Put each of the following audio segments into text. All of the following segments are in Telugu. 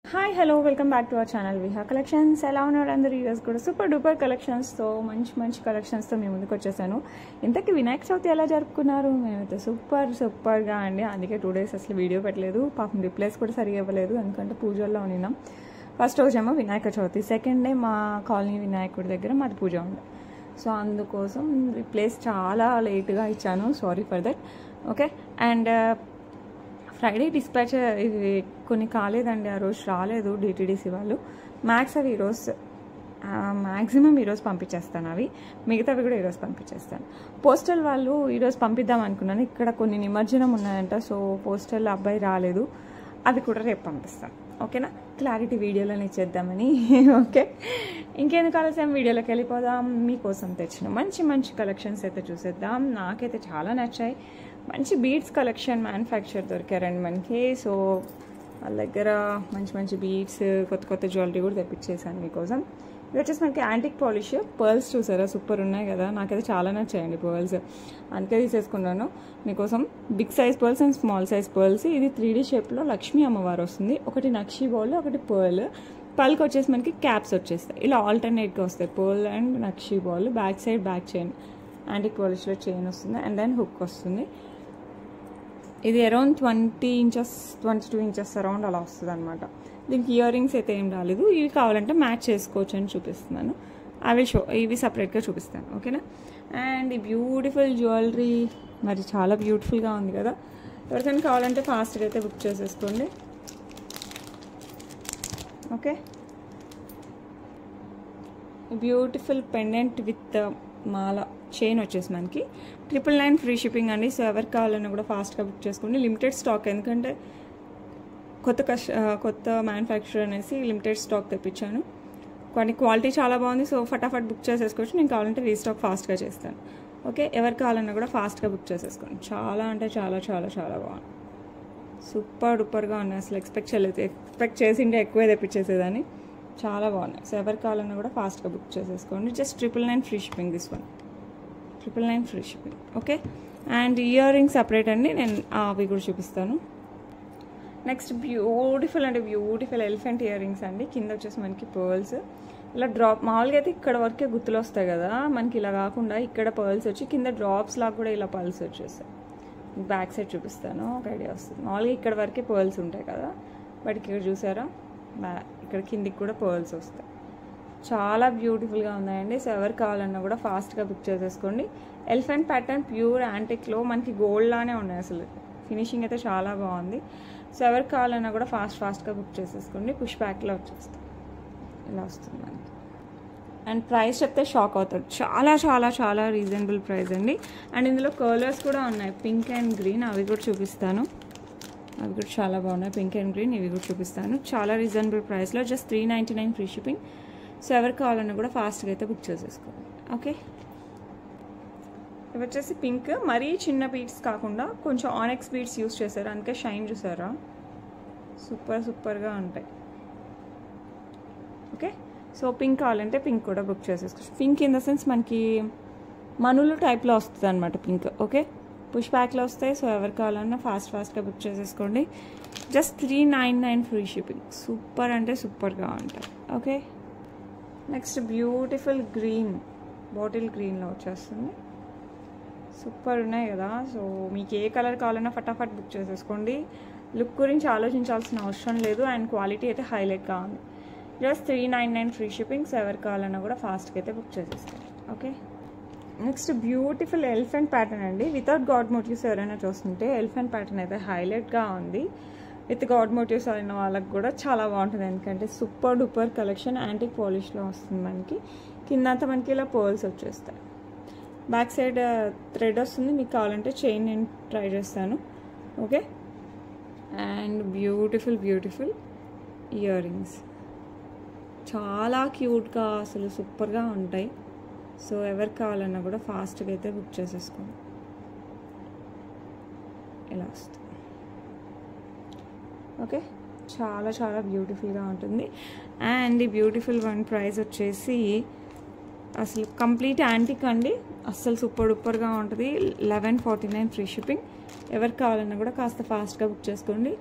Hi hello welcome back to our channel Viha collections. ఎలా ఉన్నారు అందరూ? ఈరోజు కూడా సూపర్ డూపర్ కలెక్షన్స్తో మంచి కలెక్షన్స్తో మేము ముందుకు వచ్చేసాను. ఇంతకీ వినాయక చవితి ఎలా జరుపుకున్నారు? మేమైతే సూపర్గా అండి. అందుకే 2 days అసలు వీడియో పెట్టలేదు. పాపం రిప్లైస్ కూడా సరిగా ఇవ్వలేదు, ఎందుకంటే పూజల్లో ఉన్నాం. ఫస్ట్ రోజేమో వినాయక చవితి, సెకండ్ డే మా కాలనీ వినాయకుడి దగ్గర మాది పూజ ఉంది. సో అందుకోసం రిప్లైస్ చాలా లేట్గా ఇచ్చాను, sorry for that. Okay, and Friday dispatch ఇది కొన్ని కాలేదండి, ఆ రోజు రాలేదు డిటీడీసీ వాళ్ళు. మ్యాక్స్ అవి ఈరోజు మ్యాక్సిమం ఈరోజు పంపించేస్తాను, అవి మిగతావి కూడా ఈరోజు పంపించేస్తాను. పోస్టల్ వాళ్ళు ఈరోజు పంపిద్దాం అనుకున్నాను, ఇక్కడ కొన్ని నిమజ్జనం ఉన్నాయంట. సో పోస్టల్ అబ్బాయి రాలేదు, అవి కూడా రేపు పంపిస్తాను. ఓకేనా, క్లారిటీ వీడియోలోనే ఇచ్చేద్దామని. ఓకే, ఇంకెందుకు ఆలస్యం, వీడియోలోకి వెళ్ళిపోదాం. మీకోసం తెచ్చిన మంచి కలెక్షన్స్ అయితే చూసేద్దాం. నాకైతే చాలా నచ్చాయి. మంచి బీడ్స్ కలెక్షన్ మ్యానుఫ్యాక్చర్ దొరికారండి మనకి. సో వాళ్ళ దగ్గర మంచి బీడ్స్, కొత్త జ్యువెలరీ కూడా తెప్పించేసాను మీకోసం. ఇది వచ్చేసి మనకి యాంటిక్ పాలిష్ పర్ల్స్, చూసారా సూపర్ ఉన్నాయి కదా. నాకైతే చాలా నచ్చాయండి పర్ల్స్, అందుకే తీసేసుకున్నాను మీకోసం. Big size pearls and small size pearls. ఇది 3D షేప్లో లక్ష్మీ అమ్మవారు వస్తుంది. ఒకటి నక్షి బాల్, ఒకటి పర్ల్కి వచ్చేసి మనకి క్యాప్స్ వచ్చేస్తాయి. ఇలా ఆల్టర్నేట్గా వస్తాయి, పర్ల్ అండ్ నక్షి ball. Back side back chain antique పాలిష్లో చైన్ వస్తుంది, అండ్ దెన్ హుక్ వస్తుంది. ఇది అరౌండ్ 20 inches 22 inches అరౌండ్ అలా వస్తుంది అనమాట. దీనికి ఇయర్ రింగ్స్ అయితే ఏం రాలేదు. ఇవి కావాలంటే మ్యాచ్ చేసుకోవచ్చు అని చూపిస్తున్నాను. అవి ఇవి సపరేట్గా చూపిస్తాను. ఓకేనా, అండ్ ఈ బ్యూటిఫుల్ జ్యువెలరీ మరి చాలా బ్యూటిఫుల్గా ఉంది కదా. ఎవరికైనా కావాలంటే ఫాస్ట్గా అయితే బుక్ చేసేసుకోండి. Okay, beautiful pendant with Mala chain వచ్చేసి మనకి 999 ఫ్రీ షిప్పింగ్ అండి. సో ఎవరికి కావాలన్నా కూడా ఫాస్ట్గా బుక్ చేసుకోండి. లిమిటెడ్ స్టాక్, ఎందుకంటే కొత్త మ్యానుఫ్యాక్చర్ అనేసి లిమిటెడ్ స్టాక్ తెప్పించాను. కానీ క్వాలిటీ చాలా బాగుంది. సో ఫటాఫట్ బుక్ చేసేసుకోవచ్చు. నేను కావాలంటే రీస్టాక్ ఫాస్ట్గా చేస్తాను. ఓకే, ఎవరికి కావాలన్నా కూడా ఫాస్ట్గా బుక్ చేసేసుకోండి. చాలా అంటే చాలా బాగుంది, సూపర్ డూపర్గా ఉన్నాయి. అసలు ఎక్స్పెక్ట్ చేసింటే ఎక్కువే తెప్పించేసేదాన్ని. చాలా బాగున్నాయి. సో ఎవరికి కావాలన్నా కూడా ఫాస్ట్గా బుక్ చేసేసుకోండి. Just 999 free shipping, this one 999 free shipping. Okay, and ear rings separate అండి, నేను అవి కూడా చూపిస్తాను. Next beautiful elephant ear rings అండి. కింద వచ్చేసి మనకి పర్ల్స్ ఇలా డ్రాప్, మామూలుగా అయితే ఇక్కడ వరకే గుర్తులు వస్తాయి కదా మనకి, ఇలా కాకుండా ఇక్కడ పర్ల్స్ వచ్చి కింద డ్రాప్స్ లాగా కూడా ఇలా పర్ల్స్ వచ్చేస్తాయి. బ్యాక్ సైడ్ చూపిస్తాను, ఒక ఐడియా వస్తుంది. మామూలుగా ఇక్కడ వరకే పర్ల్స్ ఉంటాయి కదా, బట్ ఇక్కడ చూసారా ఇక్కడ కిందికి కూడా పర్ల్స్ వస్తాయి. చాలా బ్యూటిఫుల్గా ఉన్నాయండి. సో ఎవరికి కావాలన్నా కూడా ఫాస్ట్గా బుక్ చేసేసుకోండి. ఎలిఫెంట్ ప్యాటర్న్ ప్యూర్ యాంటిక్లో మనకి గోల్డ్ లానే ఉన్నాయి, అసలు ఫినిషింగ్ అయితే చాలా బాగుంది. సో ఎవరికి కావాలన్నా కూడా ఫాస్ట్గా బుక్ చేసేసుకోండి. పుష్ బ్యాక్లో వచ్చేస్తాయి, ఇలా వస్తుంది మనకి. అండ్ ప్రైస్ చెప్తే షాక్ అవుతారు, చాలా రీజనబుల్ ప్రైస్ అండి. అండ్ ఇందులో కలర్స్ కూడా ఉన్నాయి, పింక్ అండ్ గ్రీన్, అవి కూడా చూపిస్తాను. అవి కూడా చాలా బాగున్నాయి, పింక్ అండ్ గ్రీన్, ఇవి కూడా చూపిస్తాను. చాలా రీజనబుల్ ప్రైస్లో, జస్ట్ 399 ఫ్రీ షిప్పింగ్. సో ఎవరికి కావాలన్నా కూడా ఫాస్ట్గా అయితే బుక్ చేసేసుకోండి. ఓకే, ఇవి వచ్చేసి పింక్, మరీ చిన్న బీడ్స్ కాకుండా కొంచెం ఆనెక్స్ బీడ్స్ యూస్ చేశారు, అందుకే షైన్ చూసారా, సూపర్గా ఉంటాయి. ఓకే, సో పింక్ కావాలంటే పింక్ కూడా బుక్ చేసేసుకోవచ్చు. పింక్ ఇన్ ద సెన్స్ మనకి మనులు టైప్లో వస్తుంది అనమాట పింక్. ఓకే, పుష్ బ్యాక్లో వస్తాయి. సో ఎవరికి కావాలన్నా ఫాస్ట్గా బుక్ చేసేసుకోండి. Just 399 free shipping. సూపర్ అంటే సూపర్గా ఉంటాయి. Okay, next beautiful green, bottle గ్రీన్లో వచ్చేస్తుంది. సూపర్ ఉన్నాయి కదా. సో మీకు ఏ కలర్ కావాలన్నా ఫటాఫట్ బుక్ చేసేసుకోండి. లుక్ గురించి ఆలోచించాల్సిన అవసరం లేదు, అండ్ క్వాలిటీ అయితే హైలైట్గా ఉంది. Just 399 free shipping. సో ఎవరికి కావాలన్నా కూడా ఫాస్ట్గా అయితే బుక్ చేసేసుకోండి. Okay, next beautiful elephant pattern అండి. వితౌట్ గాడ్ మోటివ్స్ ఎవరైనా చూస్తుంటే ఎలిఫెంట్ ప్యాటర్న్ అయితే హైలైట్గా ఉంది. విత్ గాడ్ మోటివ్స్ అయిన వాళ్ళకి కూడా చాలా బాగుంటుంది, ఎందుకంటే సూపర్ డూపర్ కలెక్షన్. యాంటిక్ పాలిష్లో వస్తుంది మనకి. కింద అంతా మనకి ఇలా పర్ల్స్ వచ్చేస్తాయి. బ్యాక్ సైడ్ థ్రెడ్ వస్తుంది. మీకు కావాలంటే చైన్ నేను ట్రై చేస్తాను. Okay, and beautiful ear rings, చాలా క్యూట్గా అసలు సూపర్గా ఉంటాయి. సో ఎవరికి కావాలన్నా కూడా ఫాస్ట్గా అయితే బుక్ చేసేసుకోండి. ఇలా వస్తుంది. ఓకే, చాలా బ్యూటిఫుల్గా ఉంటుంది. అండ్ ఈ బ్యూటిఫుల్ వన్ ప్రైస్ వచ్చేసి అసలు కంప్లీట్ యాంటిక్ అండి, అస్సలు సూపర్ డూపర్గా ఉంటుంది. 1149 ఫ్రీ షిప్పింగ్. ఎవరికి కావాలన్నా కూడా కాస్త ఫాస్ట్గా బుక్ చేసుకోండి.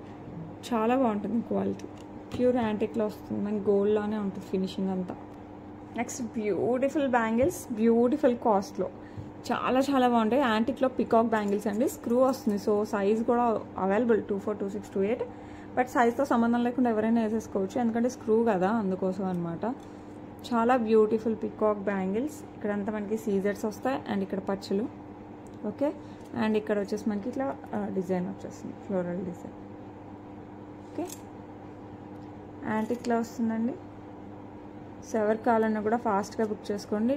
చాలా బాగుంటుంది క్వాలిటీ. ప్యూర్ యాంటిక్లో వస్తుంది, మనకి గోల్డ్లానే ఉంటుంది ఫినిషింగ్ అంతా. నెక్స్ట్ బ్యూటిఫుల్ బ్యాంగిల్స్, బ్యూటిఫుల్ కాస్ట్లో చాలా చాలా బాగుంటాయి. యాంటిక్లో పికాక్ బ్యాంగిల్స్ అండి, స్క్రూ వస్తుంది. సో సైజ్ కూడా అవైలబుల్ 24, 26, 28. బట్ సైజ్తో సంబంధం లేకుండా ఎవరైనా వేసేసుకోవచ్చు, ఎందుకంటే స్క్రూ కదా, అందుకోసం అనమాట. చాలా బ్యూటిఫుల్ పికాక్ బ్యాంగిల్స్. ఇక్కడంతా మనకి సీజర్స్ వస్తాయి అండ్ ఇక్కడ పచ్చులు. ఓకే, అండ్ ఇక్కడ వచ్చేసి మనకి ఇట్లా డిజైన్ వచ్చేస్తుంది, ఫ్లోరల్ డిజైన్. ఓకే, యాంటిక్లో వస్తుందండి. సో ఎవరు కావాలన్నా కూడా ఫాస్ట్గా బుక్ చేసుకోండి.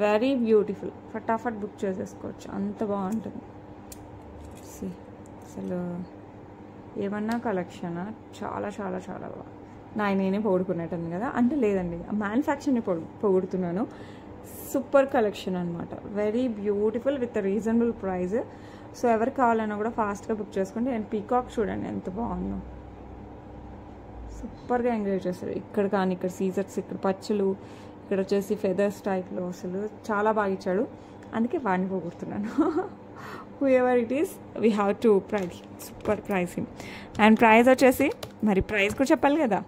వెరీ బ్యూటిఫుల్, ఫటాఫట్ బుక్ చేసేసుకోవచ్చు, అంత బాగుంటుంది. అసలు ఏమన్నా కలెక్షన్ చాలా చాలా చాలా బాగా నేనే పొగుడుకునేటుంది కదా అంటే, లేదండి మ్యానుఫ్యాక్చర్ని పొగుడుతున్నాను. సూపర్ కలెక్షన్ అనమాట, very beautiful with reasonable price. So ఎవరు కావాలన్నా కూడా ఫాస్ట్గా బుక్ చేసుకోండి. అండ్ పీకాక్ చూడండి ఎంత బాగుందో, సూపర్గా ఎంజాయ్ చేస్తారు. ఇక్కడ కానీ ఇక్కడ సీజర్స్, ఇక్కడ పచ్చులు, ఇక్కడ వచ్చేసి ఫెదర్స్ టైప్లో అసలు చాలా బాగా ఇచ్చాడు, అందుకే వాడిని పోగొడుతున్నాను. Whoever it is we have to price, super pricing. And price వచ్చేసి మరి ప్రైస్ కూడా చెప్పాలి కదా,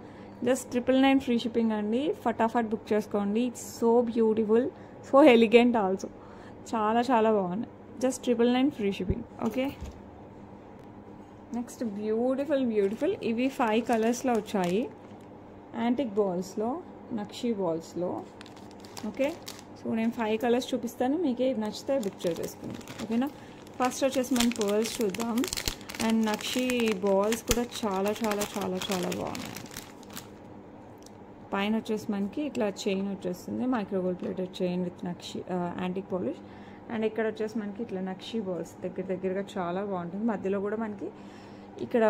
జస్ట్ 999 ఫ్రీ షిప్పింగ్ అండి. ఫటాఫట్ బుక్ చేసుకోండి. It's so beautiful, so elegant also, చాలా చాలా బాగున్నాయి. Just 999 free shipping. Okay, next beautiful beautiful ఇవి 5 కలర్స్లో వచ్చాయి, యాంటిక్ బాల్స్లో, నక్షీ బాల్స్లో. ఓకే, సో నేను 5 కలర్స్ చూపిస్తాను, మీకు ఏది నచ్చితే బుక్ చేసేసుకుందాం. ఓకేనా, ఫస్ట్ వచ్చేసి మనం పర్ల్స్ చూద్దాం. అండ్ నక్షీ బాల్స్ కూడా చాలా చాలా చాలా చాలా బాగున్నాయి. పైన వచ్చేసి మనకి ఇట్లా చైన్ వచ్చేస్తుంది, micro gold plated chain with nakshi antique polish. And ఇక్కడ వచ్చేసి మనకి ఇట్లా నక్షీ బాల్స్ దగ్గరగా చాలా బాగుంటుంది. మధ్యలో కూడా మనకి ఇక్కడ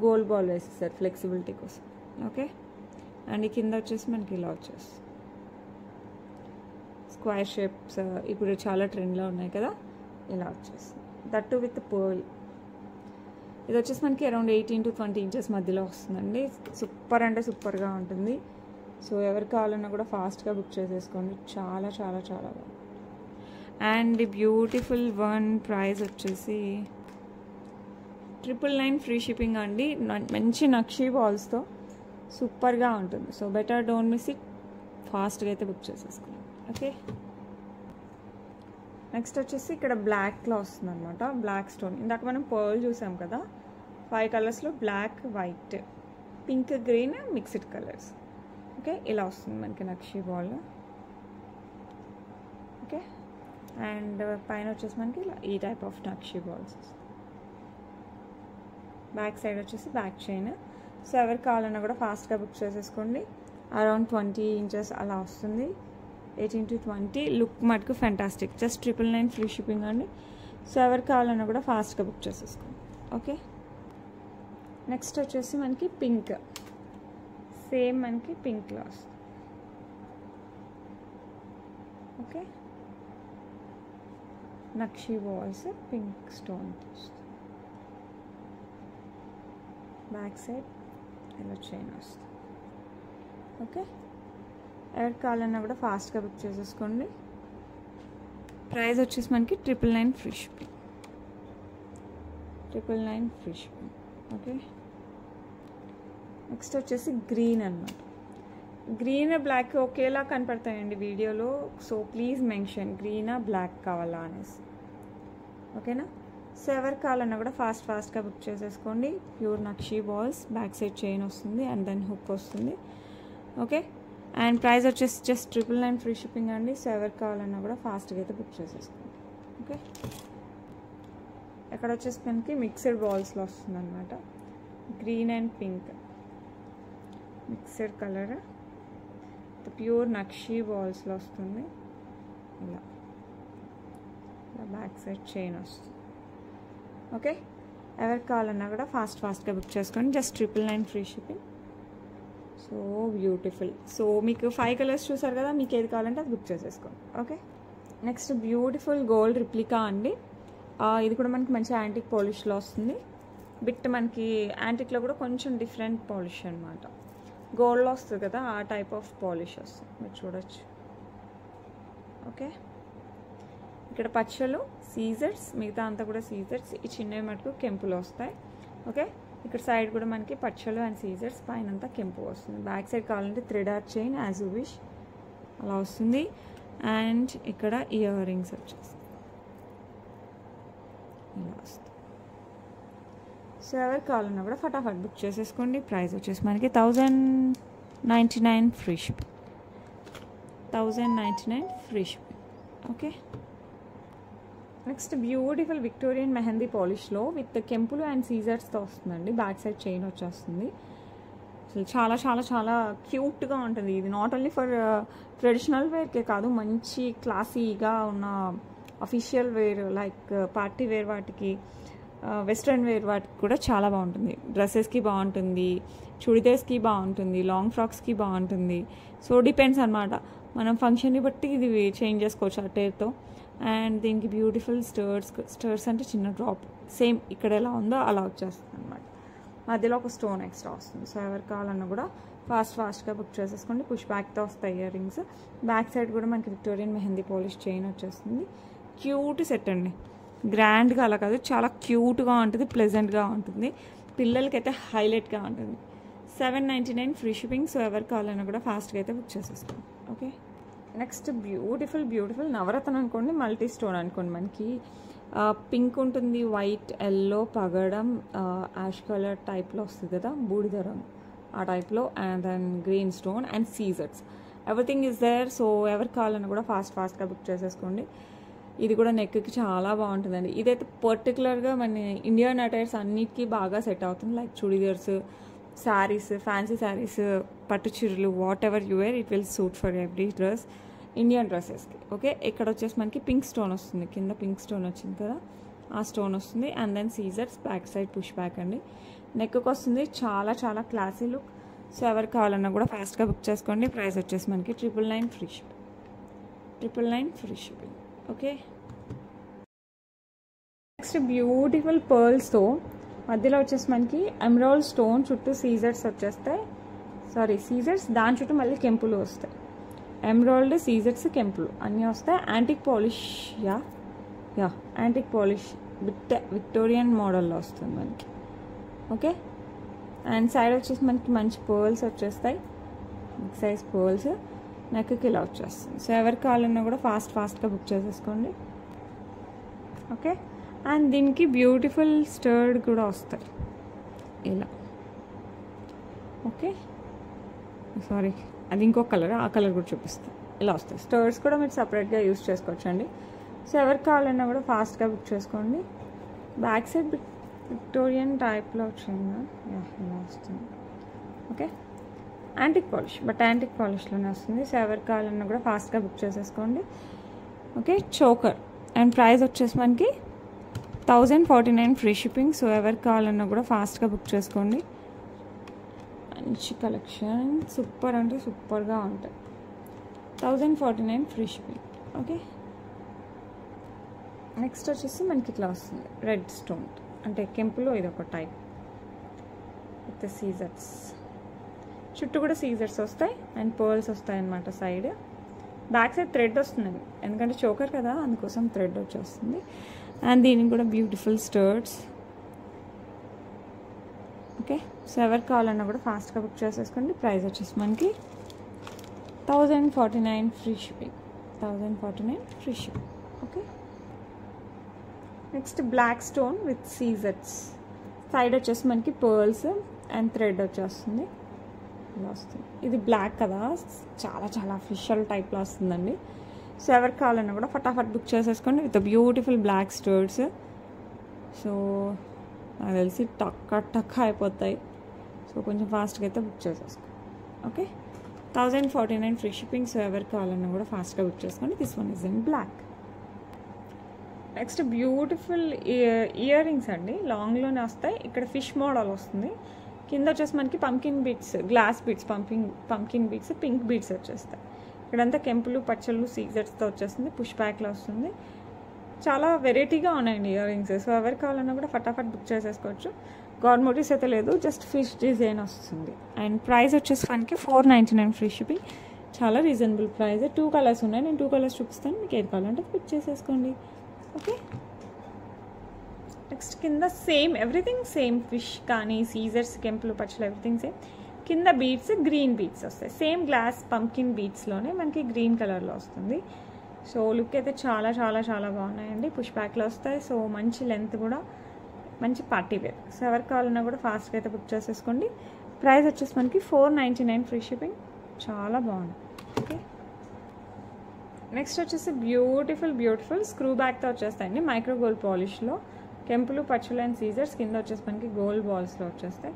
గోల్డ్ బాల్ వేసేస్తారు ఫ్లెక్సిబిలిటీ కోసం. ఓకే, అండ్ ఈ కింద వచ్చేసి మనకి ఇలా వచ్చేసి స్క్వేర్ షేప్స్ ఇప్పుడు చాలా ట్రెండ్లో ఉన్నాయి కదా, ఇలా వచ్చేసి దట్టు విత్ పర్ల్. ఇది వచ్చేసి మనకి అరౌండ్ 18 to 20 ఇంచెస్ మధ్యలో వస్తుందండి. సూపర్ అంటే సూపర్గా ఉంటుంది. సో ఎవరు కావాలన్నా కూడా ఫాస్ట్గా బుక్ చేసేసుకోండి, చాలా చాలా చాలా బాగుంది. అండ్ బ్యూటిఫుల్ వన్ ప్రైస్ వచ్చేసి 999 ఫ్రీ షిప్పింగ్ అండి. మంచి నక్షీ బాల్స్తో సూపర్గా ఉంటుంది. So better don't miss it, ఫాస్ట్గా అయితే బుక్ చేసేసుకోండి. ఓకే, నెక్స్ట్ వచ్చేసి ఇక్కడ బ్లాక్లో వస్తుంది అనమాట, బ్లాక్ స్టోన్. ఇందాక మనం పర్ల్ చూసాం కదా, 5 కలర్స్లో black, white, pink, green mixed colours. Okay, ఇలా వస్తుంది మనకి నక్షీ బాల్. ఓకే, అండ్ పైన వచ్చేసి మనకి ఇలా ఈ type of nakshi balls. Back side వచ్చేసి బ్యాక్ చైన్. సో ఎవరికి కావాలన్నా కూడా ఫాస్ట్గా బుక్ చేసేసుకోండి. అరౌండ్ 20 ఇంచెస్ అలా వస్తుంది, 18 to 20. లుక్ మటుకు ఫ్యాంటాస్టిక్. జస్ట్ 999 ఫ్రీ షిప్పింగ్ అండి. సో ఎవరికి కావాలన్నా కూడా ఫాస్ట్గా బుక్ చేసేసుకోండి. ఓకే, నెక్స్ట్ వచ్చేసి మనకి పింక్, సేమ్ మనకి పింక్లో వస్తుంది. Okay, nakshi balls pink stone వస్తుంది. బ్యాక్ సైడ్ ఇలా చైన్ వస్తుంది. ఓకే, ఎవరికి కావాలన్నా కూడా ఫాస్ట్గా బుక్ చేసేసుకోండి. ప్రైస్ వచ్చేసి మనకి 999 free shipping, 999 free shipping. Okay, next వచ్చేసి గ్రీన్ అన్నమాట. గ్రీన్ బ్లాక్ ఒకేలా కనపడతాయండి వీడియోలో, సో ప్లీజ్ మెన్షన్ గ్రీనా బ్లాక్ కావాలా అనేసి. ఓకేనా, సో ఎవరికి కావాలన్నా కూడా ఫాస్ట్గా బుక్ చేసేసుకోండి. Pure nakshi balls, back side chain వస్తుంది అండ్ దెన్ హుక్ వస్తుంది. ఓకే, అండ్ ప్రైస్ వచ్చేసి జస్ట్ 999 ఫ్రీ షిప్పింగ్ అండి. సో ఎవరికి కావాలన్నా కూడా ఫాస్ట్గా అయితే బుక్ చేసేసుకోండి. ఓకే, ఇక్కడ వచ్చేసి మనకి మిక్స్డ్ బాల్స్లో వస్తుంది అనమాట, green and pink mixed colour, pure నక్షీ బాల్స్లో వస్తుంది. ఇలా బ్యాక్ సైడ్ చైన్ వస్తుంది. ఓకే, ఎవరికి కావాలన్నా కూడా ఫాస్ట్గా బుక్ చేసుకోండి. Just 999 free shipping. So beautiful. So మీకు 5 కలర్స్ చూసారు కదా, మీకు ఏది కావాలంటే అది బుక్ చేసేసుకోండి. Okay, next beautiful gold replica అండి. ఇది కూడా మనకి మంచి యాంటిక్ పాలిష్లో వస్తుంది. బిట్ మనకి యాంటిక్లో కూడా కొంచెం డిఫరెంట్ పాలిష్ అనమాట, గోల్డ్లో వస్తుంది కదా ఆ టైప్ ఆఫ్ పాలిష్ వస్తుంది, మీరు చూడొచ్చు. ఓకే, ఇక్కడ పచ్చలు సీజర్స్, మిగతా అంతా కూడా సీజర్స్. ఈ చిన్నవి మటుకు కెంపులు వస్తాయి. ఓకే, ఇక్కడ సైడ్ కూడా మనకి పచ్చలు అండ్ సీజర్స్, పైన అంతా కెంపు వస్తుంది. బ్యాక్ సైడ్ కావాలంటే thread or chain as you wish అలా వస్తుంది. అండ్ ఇక్కడ ఇయర్ రింగ్స్ వచ్చేస్తాయి ఇలా వస్తుంది. సో ఎవరికి కావాలన్నా కూడా ఫటాఫట్ బుక్ చేసేసుకోండి. ప్రైస్ వచ్చేసి మనకి 1099 free shipping. 1099 free shipping. Okay, next beautiful Victorian mehndi పాలిష్లో విత్ కెంపులు అండ్ సీజర్స్తో వస్తుందండి. బ్యాక్ సైడ్ చైన్ వచ్చేస్తుంది. అసలు చాలా చాలా చాలా క్యూట్గా ఉంటుంది. ఇది నాట్ ఓన్లీ ఫర్ ట్రెడిషనల్ వేర్కే కాదు, మంచి క్లాసీగా ఉన్న official wear like party wear వాటికి, వెస్ట్రన్ వేర్ వాటికి కూడా చాలా బాగుంటుంది. డ్రెస్సెస్కి బాగుంటుంది, చుడిదార్స్కి బాగుంటుంది, లాంగ్ ఫ్రాక్స్కి బాగుంటుంది. సో డిపెండ్స్ అనమాట, మనం ఫంక్షన్ని బట్టి ఇది చేంజ్ చేసుకోవచ్చు అటేర్తో. అండ్ దీనికి బ్యూటిఫుల్ స్టర్స్ అంటే చిన్న డ్రాప్ సేమ్ ఇక్కడ ఎలా ఉందో అలా వచ్చేస్తుంది అనమాట. మధ్యలో ఒక స్టోన్ ఎక్స్ట్రా వస్తుంది. సో ఎవరు కావాలన్నా కూడా ఫాస్ట్గా బుక్ చేసేసుకోండి. పుష్ బ్యాక్తో వస్తాయి ఇయర్ రింగ్స్. బ్యాక్ సైడ్ కూడా మనకి విక్టోరియన్ మెహందీ పాలిష్ చైన్ వచ్చేస్తుంది. క్యూట్ సెట్ అండి, గ్రాండ్గా అలా కాదు, చాలా క్యూట్గా ఉంటుంది, ప్లెజెంట్గా ఉంటుంది, పిల్లలకైతే హైలైట్గా ఉంటుంది. 799 ఫ్రీ షిప్పింగ్. సో ఎవరు కావాలన్నా కూడా ఫాస్ట్గా అయితే బుక్ చేసేసుకోండి. ఓకే, నెక్స్ట్ బ్యూటిఫుల్ నవరత్న అనుకోండి, మల్టీ స్టోన్ అనుకోండి. మనకి పింక్ ఉంటుంది, వైట్, ఎల్లో, పగడం, యాష్ కలర్ టైప్లో వస్తుంది కదా, బూడిద రంగు ఆ టైప్లో. And then green stone and సీజర్స్, ఎవ్రీథింగ్ ఈజ్ దేర్. సో ఎవరికి కావాలన్నా కూడా ఫాస్ట్గా బుక్ చేసేసుకోండి. ఇది కూడా నెక్కి చాలా బాగుంటుందండి. ఇదైతే పర్టికులర్గా మన ఇండియన్ అటైర్స్ అన్నిటికీ బాగా సెట్ అవుతుంది. లైక్ చుడిదార్స్, శారీస్, ఫ్యాన్సీ శారీస్, పట్టు చీరలు, whatever you wear it will suit for every dress, Indian డ్రెస్సెస్కి. ఓకే, ఇక్కడ వచ్చేసి మనకి పింక్ స్టోన్ వస్తుంది, కింద పింక్ స్టోన్ వచ్చింది కదా ఆ స్టోన్ వస్తుంది. అండ్ దెన్ సీజర్స్, బ్యాక్ సైడ్ పుష్ బ్యాక్ అండి, నెక్కి వస్తుంది. చాలా చాలా క్లాసీ లుక్. సో ఎవరికి కావాలన్నా కూడా ఫాస్ట్గా బుక్ చేసుకోండి. ప్రైస్ వచ్చేసి మనకి 999 free shipping. 999 free shipping. Okay, next beautiful పర్ల్స్తో మధ్యలో వచ్చేసి మనకి ఎమరాల్డ్ స్టోన్ చుట్టూ సీజర్స్ వచ్చేస్తాయి. సీజర్స్ దాని చుట్టూ మళ్ళీ కెంపులు వస్తాయి. ఎమరాల్డ్, సీజర్స్, కెంపులు అన్నీ వస్తాయి. Antique polish, antique polish Victorian మోడల్లో వస్తుంది మనకి. ఓకే, అండ్ సైడ్ వచ్చేసి మనకి మంచి పర్ల్స్ వచ్చేస్తాయి, బిగ్ సైజ్ పర్ల్స్, నెక్కి ఇలా వచ్చేస్తుంది. సో ఎవరికి కావాలన్నా కూడా ఫాస్ట్గా బుక్ చేసేసుకోండి. ఓకే, అండ్ దీనికి బ్యూటిఫుల్ స్టర్డ్ కూడా వస్తాయి ఇలా. ఓకే, అది ఇంకో కలర్, ఆ కలర్ కూడా చూపిస్తాను. ఇలా వస్తాయి స్టర్స్ కూడా మీరు సపరేట్గా యూస్ చేసుకోవచ్చు అండి. సో ఎవరికి కావాలన్నా కూడా ఫాస్ట్గా బుక్ చేసుకోండి. బ్యాక్ సైడ్ విక్టోరియన్ టైప్లో వచ్చిందా, ఇలా వస్తుంది. Okay, antique polish, but antique పాలిష్లోనే వస్తుంది. సో ఎవరికి కావాలన్నా కూడా ఫాస్ట్గా బుక్ చేసేసుకోండి. ఓకే, చోకర్ అండ్ ప్రైస్ వచ్చేసి మనకి 1049 ఫ్రీ షిప్పింగ్. సో ఎవరికి కావాలన్నా కూడా ఫాస్ట్గా బుక్ చేసుకోండి. మంచి కలెక్షన్, సూపర్ అంటే సూపర్గా ఉంటాయి. 1049 ఫ్రీ షిప్పింగ్. ఓకే, నెక్స్ట్ వచ్చేసి మనకి ఇట్లా వస్తుంది రెడ్ స్టోన్, అంటే కెంపులో ఇది ఒక టైప్ విత్ సీజర్స్. చుట్టూ కూడా సీజర్స్ వస్తాయి అండ్ పర్ల్స్ వస్తాయి అన్నమాట. సైడ్ బ్యాక్ సైడ్ థ్రెడ్ వస్తుందండి, ఎందుకంటే చోకర్ కదా అందుకోసం థ్రెడ్ వచ్చేస్తుంది. అండ్ దీనికి కూడా బ్యూటిఫుల్ స్టర్ట్స్. ఓకే, సో ఎవరికి కావాలన్నా కూడా ఫాస్ట్గా బుక్ చేసేసుకోండి. ప్రైస్ వచ్చేసి మనకి 1049 free shipping. 1049 free shipping. Okay, next black stone with సీజర్స్. సైడ్ వచ్చేసి మనకి పర్ల్స్ అండ్ థ్రెడ్ వచ్చేస్తుంది, ఇలా వస్తుంది. ఇది బ్లాక్ కదా, చాలా చాలా అఫీషియల్ టైప్లో వస్తుందండి. సో ఎవరికి కావాలన్నా కూడా ఫటాఫట్ బుక్ చేసేసుకోండి with beautiful black studs. So నాకు తెలిసి టక్క అయిపోతాయి. సో కొంచెం ఫాస్ట్గా అయితే బుక్ చేసేసుకోండి. Okay, 1049 free shipping. సో ఎవరికి కావాలన్నా కూడా ఫాస్ట్గా బుక్ చేసుకోండి. This one is in black. Next beautiful earrings అండి, లాంగ్లోనే వస్తాయి. ఇక్కడ ఫిష్ మోడల్ వస్తుంది, కింద వచ్చేసి మనకి pumpkin beats, glass beads, pumpkin beats, pink beats వచ్చేస్తాయి. ఇక్కడంతా కెంపులు, పచ్చళ్ళు, సీజర్స్తో వచ్చేస్తుంది. పుష్ బ్యాక్లో వస్తుంది. చాలా వెరైటీగా ఉన్నాయండి ఇయర్ రింగ్స్. సో ఎవరికి కావాలన్నా కూడా ఫటాఫట్ బుక్ చేసేసుకోవచ్చు. గాడ్ మోటివ్స్ అయితే లేదు, జస్ట్ ఫిష్ డిజైన్ వస్తుంది. అండ్ ప్రైస్ వచ్చేసి మనకి 499 ఫ్రీ షిప్పింగ్. చాలా రీజనబుల్ ప్రైస్. 2 కలర్స్ ఉన్నాయి, నేను 2 కలర్స్ చూపిస్తాను, మీకు ఏది కావాలంటే బుక్ చేసేసుకోండి. ఓకే, నెక్స్ట్ కింద సేమ్ ఎవ్రీథింగ్ సేమ్, ఫిష్ కానీ సీజర్స్, కెంపులు, పచ్చలు ఎవ్రీథింగ్ సేమ్. కింద బీడ్స్ గ్రీన్ బీడ్స్ వస్తాయి, సేమ్ గ్లాస్ పంకిన్ బీడ్స్లోనే మనకి గ్రీన్ కలర్లో వస్తుంది. సో లుక్ అయితే చాలా చాలా చాలా బాగున్నాయండి. పుష్ బ్యాక్లో వస్తాయి. సో మంచి లెంత్ కూడా, మంచి పార్టీ వేర్. సో ఎవరికి కావాలన్నా కూడా ఫాస్ట్గా అయితే బుక్ చేసేసుకోండి. ప్రైస్ వచ్చేసి మనకి 499 ఫ్రీ షిప్పింగ్. చాలా బాగుంది. ఓకే, నెక్స్ట్ వచ్చేసి బ్యూటిఫుల్ స్క్రూ బ్యాక్తో వచ్చేస్తాయండి. మైక్రో గోల్డ్ పాలిష్లో కెంపులు, పచ్చలు అండ్ సీజర్స్. కింద వచ్చేసి మనకి గోల్డ్ బాల్స్లో వచ్చేస్తాయి.